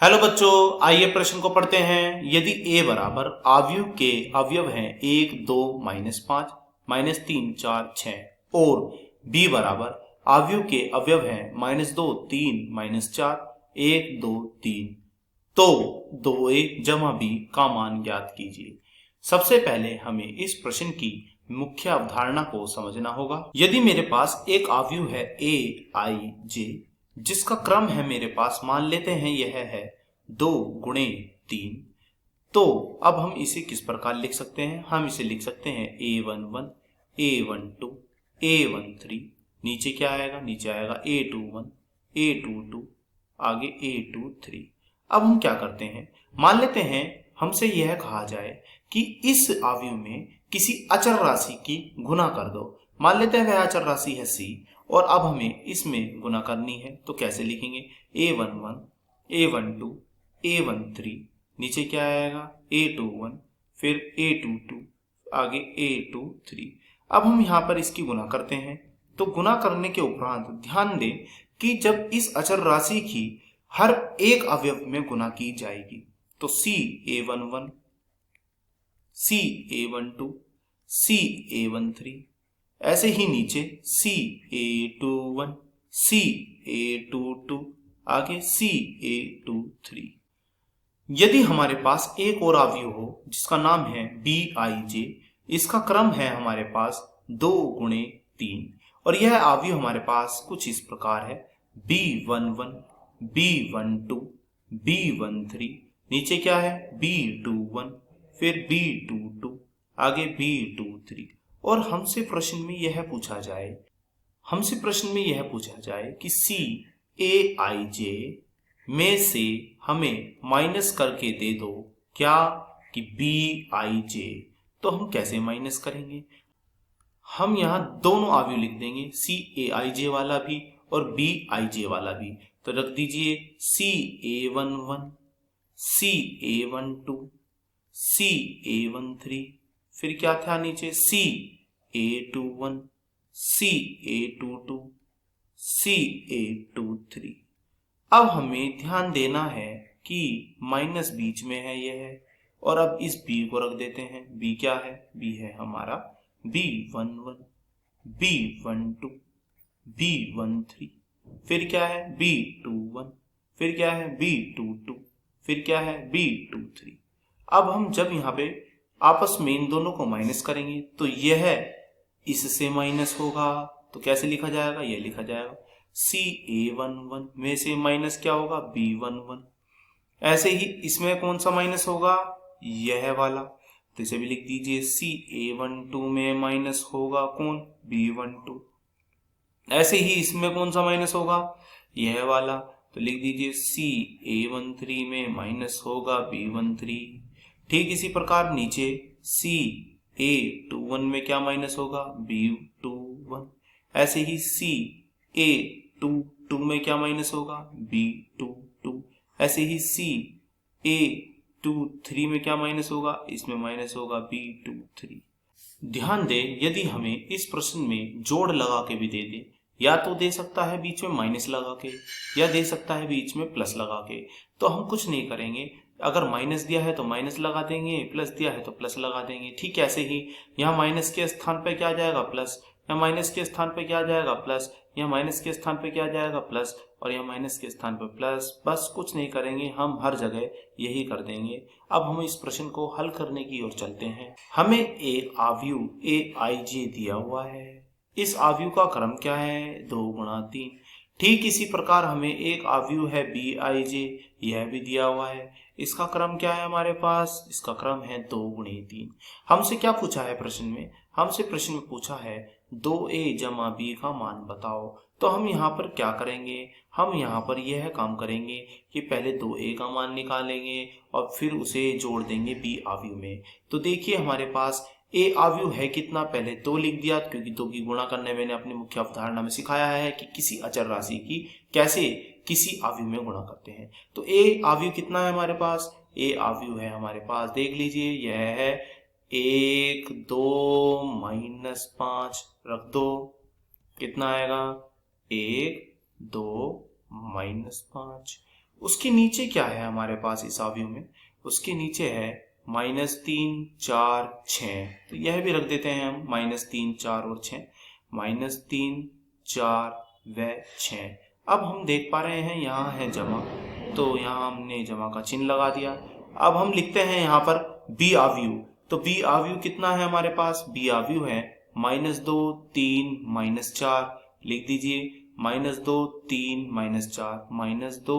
Hello बच्चों, आइए प्रश्न को पढ़ते हैं। यदि a बराबर आव्यूह के अवयव हैं 1, 2, -5, -3, 4, 6 और b बराबर आव्यूह के अवयव हैं -2, 3, -4, 1, 2, 3 तो 2a जमा b का मान ज्ञात कीजिए। सबसे पहले हमें इस प्रश्न की मुख्य अवधारणा को समझना होगा। यदि मेरे पास एक आव्यूह है a i j जिसका क्रम है मेरे पास, मान लेते हैं यह है 2 गुणे 3, तो अब हम इसे किस प्रकार लिख सकते हैं? हम इसे लिख सकते हैं a11, a12, a13, नीचे क्या आएगा? नीचे आएगा a21, a22, आगे a23। अब हम क्या करते हैं, मान लेते हैं हमसे यह कहा जाए कि इस आव्यूह में किसी अचर राशि की गुना कर दो। मान लेते हैं वह अचर राशि है c और अब हमें इसमें गुना करनी है, तो कैसे लिखेंगे? a11, a12, a13, नीचे क्या आएगा? a21, फिर a22, आगे a23। अब हम यहाँ पर इसकी गुना करते हैं, तो गुना करने के उपरांत ध्यान दें कि जब इस अचर राशि की हर एक अवयव में गुना की जाएगी तो c a11, c a12, c a13, ऐसे ही नीचे c a21, c a22, आगे c a23। यदि हमारे पास एक और आव्यूह हो जिसका नाम है bij, इसका क्रम है हमारे पास 2 गुणे 3 और यह आव्यूह हमारे पास कुछ इस प्रकार है b11, b12, b13, नीचे क्या है? b21, फिर b22, आगे b23। और हमसे प्रश्न में यह पूछा जाए कि c aij में से हमें माइनस करके दे दो क्या कि bij, तो हम कैसे माइनस करेंगे? हम यहाँ दोनों आव्यूह लिख देंगे, c aij वाला भी और bij वाला भी। तो रख दीजिए c a11, c a12, c a13, फिर क्या था नीचे? c a21, c a22, c a23। अब हमें ध्यान देना है कि माइनस बीच में है यह, और अब इस b को रख देते हैं। b क्या है? b है हमारा b11, b12, b13, फिर क्या है? b21, फिर क्या है? b22, फिर क्या है? b23। अब हम जब यहाँ पे आपस में इन दोनों को माइनस करेंगे तो यह इससे माइनस होगा, तो कैसे लिखा जाएगा? यह लिखा जाएगा c a11 में से माइनस क्या होगा? b11। ऐसे ही इसमें कौन सा माइनस होगा? यह वाला, तो इसे भी लिख दीजिए c a12 में माइनस होगा कौन? b12। ऐसे ही इसमें कौन सा माइनस होगा? यह वाला, तो लिख दीजिए c a13 में माइनस होगा b13। ठीक इसी प्रकार नीचे c a21 में क्या माइनस होगा? b21। ऐसे ही c a22 में क्या माइनस होगा? b22। ऐसे ही c a23 में क्या माइनस होगा? इसमें माइनस होगा b23। ध्यान दें, यदि हमें इस प्रश्न में जोड़ लगा के भी दे दे, या तो दे सकता है बीच में माइनस लगा के, या दे सकता है बीच में प्लस लगा के, तो हम कुछ नहीं करेंगे। अगर माइनस दिया है तो माइनस लगा देंगे, प्लस दिया है तो प्लस लगा देंगे। ठीक ऐसे ही यहाँ माइनस के स्थान पे क्या जाएगा? प्लस। यहाँ माइनस के स्थान पे क्या जाएगा? प्लस। यहाँ माइनस के स्थान पे क्या जाएगा? प्लस। और यहाँ माइनस के स्थान पे प्लस। बस कुछ नहीं करेंगे, हम हर जगह यही कर देंगे। अब हम इस प्रश्न को हल करने की ओर चलते हैं। हमें एक आव्यूह aij दिया हुआ है। इस आव्यूह का क्रम क्या है? 2 गुणा 3। ठीक इसी प्रकार हमें एक आव्यूह है bij, यह भी दिया हुआ है। इसका क्रम क्या है हमारे पास? इसका क्रम है 2 गुणे 3। हमसे क्या पूछा है प्रश्न में? हमसे प्रश्न में पूछा है 2a जमा b का मान बताओ। तो हम यहाँ पर क्या करेंगे? हम यहाँ पर यह काम करेंगे कि पहले 2a का मान निकालेंगे और फिर उसे जोड़ देंगे b आव्यूह में। तो देखिए हमारे पास a आव्यूह है कितना? पहले 2 लिख दिया, क्योंकि 2 की गुणा करने मैंने अपनी मुख्य अवधारणा में सिखाया है कि किसी अचर राशि की कैसे किसी आव्यूह में गुणा करते हैं। तो a आव्यूह कितना है हमारे पास? a आव्यूह है हमारे पास, देख लीजिए, यह है 1, 2, -5, रख दो, कितना आएगा? 1, 2, -5। उसके नीचे क्या है हमारे पास इस अवयव में, उसके नीचे है -3, 4, 6। तो यह भी रख देते हैं हम, -3, 4 और 6, -3, 4 व 6। अब हम देख पा रहे हैं यहाँ है जमा, तो यहाँ हमने जमा का चिन्ह लगा दिया। अब हम लिखते हैं यहाँ पर बी अवयव। तो बी अवयव कितना है हमारे पास, बी अवयव है -2, 3, -4। लिख दीजिए -2, 3, -4, -2,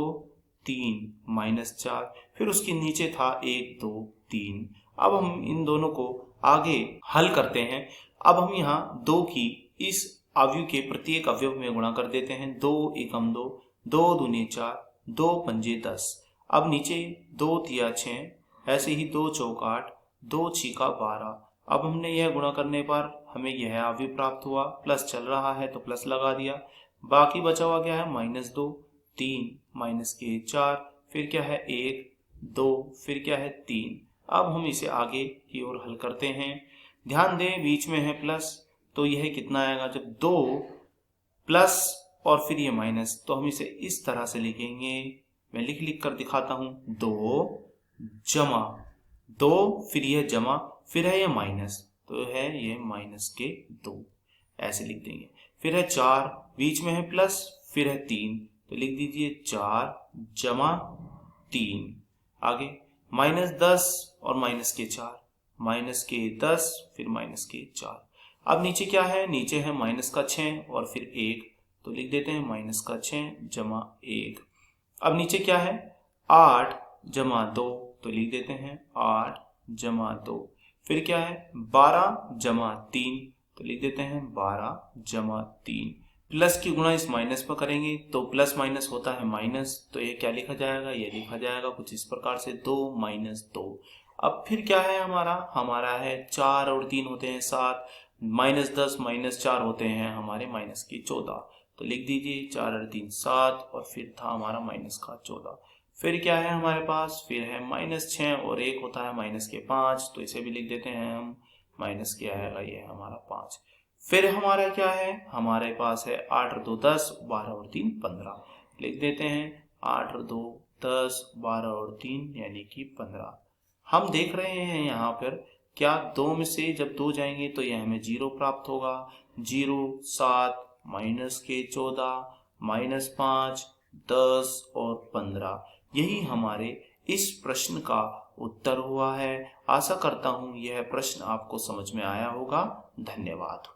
3, -4, फिर उसके नीचे था 1, 2, 3। अब हम इन दोनों को आगे हल करते हैं। अब हम यहाँ 2 की इस अवयव के प्रत्येक अवयव में गुणा कर देते हैं। 2 एकम 2, 2 दूनी 4, 2 पंजे 10। अब नीचे 2 तिया 6, ऐसे ही 2 चौक 8, 2 छीका 12। अब हमने यह गुणा करने पर हमें यह अवयव प्राप्त हुआ, प्लस चल रहा है तो प्लस लगा दिया। बाकी बचा हुआ क्या है, -2, 3, -के 4, फिर क्या है 1, 2, फिर क्या है 3। अब हम इसे आगे की ओर हल करते हैं। ध्यान दें बीच में है प्लस, तो यह कितना आएगा, जब 2 प्लस और फिर ये माइनस, तो हम इसे इस तरह से लिखेंगे। मैं लिख कर दिखाता हूं, 2 जमा 2, फिर यह जमा, फिर है ये माइनस, तो है ये -2, ऐसे लिख देंगे। फिर है 4, बीच में है प्लस, फिर है 3, तो लिख दीजिए 4 जमा 3। आगे -10 और -4, -10 फिर -4। अब नीचे क्या है, नीचे है -6 और फिर 1, तो लिख देते हैं -6 जमा 1। अब नीचे क्या है, 8 जमा 2, तो लिख देते हैं 8 जमा 2। फिर क्या है 12 जमा 3, तो लिख देते हैं 12 जमा 3। प्लस की गुणा इस माइनस पर करेंगे तो प्लस माइनस होता है माइनस, तो ये क्या लिखा जाएगा, ये लिखा जाएगा कुछ इस प्रकार से, 2 -2। अब फिर क्या है हमारा है 4 और 3 होते हैं 7, -10 -4 होते हैं हमारे -14, तो लिख दीजिए 4 और 3 7, और फिर था हमारा -14। फिर क्या है हमारे पास, फिर है -6 और 1 होता है -5, तो इसे भी लिख देते हैं हम, माइनस क्या आएगा, ये है हमारा 5। फिर हमारा क्या है, हमारे पास है 8 और 2 10, 12 और 3 15, लिख देते हैं 8 और 2 10, 12 और 3 यानी कि 15। हम देख रहे हैं यहाँ पर क्या 2 में से जब 2 जाएंगे तो यह हमें 0 प्राप्त होगा। 0 7 -14 -5 10 और 15, यही हमारे इस प्रश्न का उत्तर हुआ है। आशा करता हूँ यह प्रश्न आपको समझ में आया होगा। धन्यवाद।